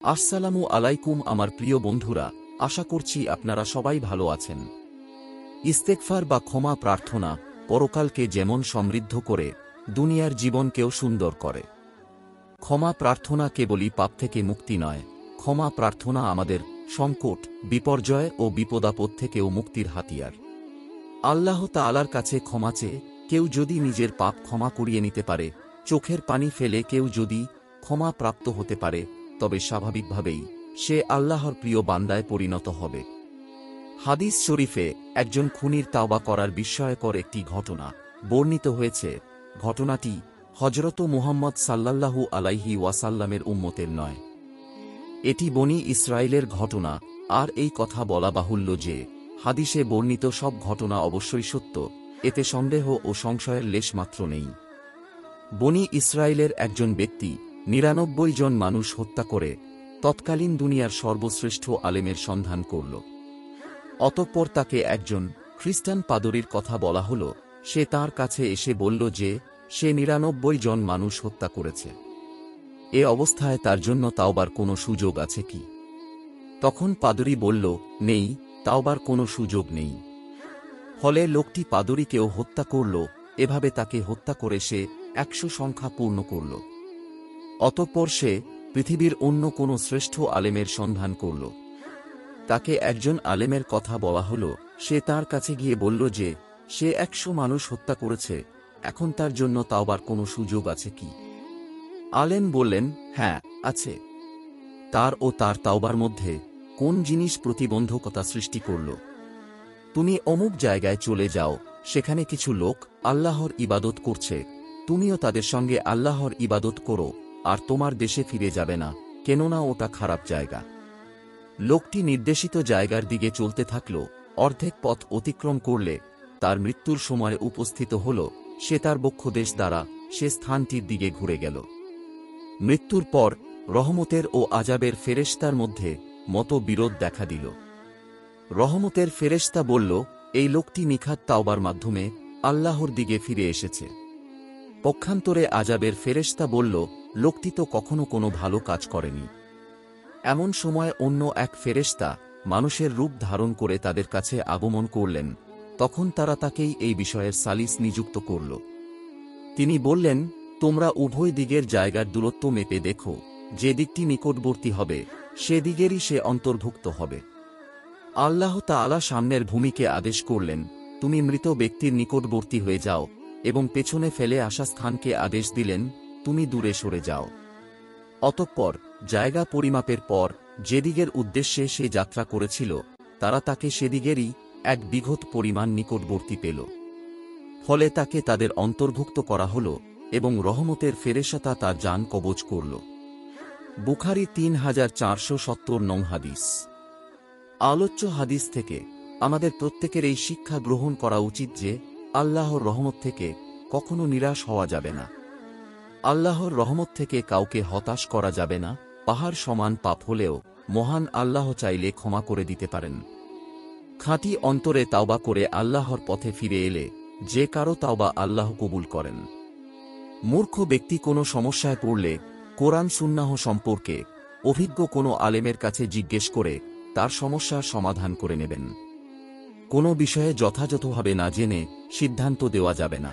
আসসালামু আলাইকুম আমার প্রিয় বন্ধুরা, আশা করছি আপনারা সবাই ভালো আছেন। ইস্তেগফার বা ক্ষমা প্রার্থনা পরকালকে যেমন সমৃদ্ধ করে, দুনিয়ার জীবনকেও সুন্দর করে। ক্ষমা প্রার্থনা কেবলই পাপ থেকে মুক্তি নয়, ক্ষমা প্রার্থনা আমাদের সংকট, বিপর্যয় ও বিপদাপদ থেকেও মুক্তির হাতিয়ার। আল্লাহ তাআলার কাছে ক্ষমা চেয়ে কেউ যদি নিজের পাপ ক্ষমা করিয়ে নিতে পারে, চোখের পানি ফেলে কেউ যদি ক্ষমা প্রাপ্ত হতে পারে, তবে স্বাভাবিকভাবেই সে আল্লাহর প্রিয় বান্দায় পরিণত হবে। হাদিস শরীফে একজন খুনির তাওবা করার বিস্ময়কর একটি ঘটনা বর্ণিত হয়েছে। ঘটনাটি হযরত মুহাম্মদ সাল্লাল্লাহু আলাইহি ওয়াসাল্লামের উম্মতের নয়, এটি বনী ইসরাইলের ঘটনা। আর এই কথা বলা বাহুল্য যে হাদিসে বর্ণিত সব ঘটনা অবশ্যই সত্য, এতে সন্দেহ ও সংশয়ের লেশমাত্র নেই। বনী ইসরাইলের একজন ব্যক্তি ৯৯ জন মানুষ হত্যা করে তৎকালীন দুনিয়ার সর্বশ্রেষ্ঠ আলেমের সন্ধান করল। অতঃপর তাকে একজন খ্রিস্টান পাদরীর কথা বলা হল। সে তার কাছে এসে বলল যে সে ৯৯ জন মানুষ হত্যা করেছে। এ অবস্থায় তার জন্য তাওবার কোনো সুযোগ আছে কি? তখন পাদরী বলল, নেই, তাওবার কোনো সুযোগ নেই। ফলে লোকটি পাদরীকেও হত্যা করল। এভাবে তাকে হত্যা করে সে ১০০ সংখ্যা পূর্ণ করল। অতঃপর সে পৃথিবীর অন্য কোনো শ্রেষ্ঠ আলেমের সন্ধান করল। তাকে একজন আলেমের কথা বলা হল। সে তার কাছে গিয়ে বলল যে সে ১০০ মানুষ হত্যা করেছে, এখন তার জন্য তাওবার কোনো সুযোগ আছে কি? আলেম বললেন, হ্যাঁ, আছে। তার ও তার তাওবার মধ্যে কোন জিনিস প্রতিবন্ধকতা সৃষ্টি করল? তুমি অমুক জায়গায় চলে যাও, সেখানে কিছু লোক আল্লাহর ইবাদত করছে, তুমিও তাদের সঙ্গে আল্লাহর ইবাদত করো, আর তোমার দেশে ফিরে যাবে না, কেননা ওটা খারাপ জায়গা। লোকটি নির্দেশিত জায়গার দিকে চলতে থাকল। অর্ধেক পথ অতিক্রম করলে তার মৃত্যুর সময় উপস্থিত হল। সে তার বক্ষদেশ দ্বারা সে স্থানটির দিকে ঘুরে গেল। মৃত্যুর পর রহমতের ও আযাবের ফেরেশতার মধ্যে মতবিরোধ দেখা দিল। রহমতের ফেরেশতা বলল, এই লোকটি নিখাত তাওবার মাধ্যমে আল্লাহর দিকে ফিরে এসেছে। পক্ষান্তরে আযাবের ফেরেশতা বলল, লোকটি তো কখনো কোনো ভালো কাজ করেনি। এমন সময় অন্য এক ফেরেশতা মানুষের রূপ ধারণ করে তাদের কাছে আগমন করলেন। তখন তারা তাকেই এই বিষয়ের সালিস নিযুক্ত করল। তিনি বললেন, তোমরা উভয় দিকের জায়গার দূরত্ব মেপে দেখো, যে দিকটি নিকটবর্তী হবে সেদিকেরই সে অন্তর্ভুক্ত হবে। আল্লাহ তাআলা সামনের ভূমিকে আদেশ করলেন, তুমি মৃত ব্যক্তির নিকটবর্তী হয়ে যাও, এবং পেছনে ফেলে আসা স্থানকে আদেশ দিলেন, তুমি দূরে সরে যাও। অতঃপর জায়গা পরিমাপের পর যেদিকের উদ্দেশ্যে সে যাত্রা করেছিল তারা তাকে সেদিকেরই এক বিঘত পরিমাণ নিকটবর্তী পেল। ফলে তাকে তাদের অন্তর্ভুক্ত করা হল এবং রহমতের ফেরেশতা তার জান কবজ করল। বুখারী ৩৪৭০ নং হাদিস। আলোচ্য হাদিস থেকে আমাদের প্রত্যেকের এই শিক্ষা গ্রহণ করা উচিত যে আল্লাহর রহমত থেকে কখনো নিরাশ হওয়া যাবে না। আল্লাহর রহমত থেকে কাউকে হতাশ করা যাবে না। পাহাড় সমান পাপ হলেও মহান আল্লাহ চাইলে ক্ষমা করে দিতে পারেন। খাঁটি অন্তরে তাওবা করে আল্লাহর পথে ফিরে এলে যে কারো তাওবা আল্লাহ কবুল করেন। মূর্খ ব্যক্তি কোনো সমস্যায় পড়লে কোরআন সুন্নাহ সম্পর্কে অভিজ্ঞ কোনো আলেমের কাছে জিজ্ঞেস করে তার সমস্যার সমাধান করে নেবেন। কোনো বিষয়ে যথাযথভাবে না জেনে সিদ্ধান্ত দেওয়া যাবে না।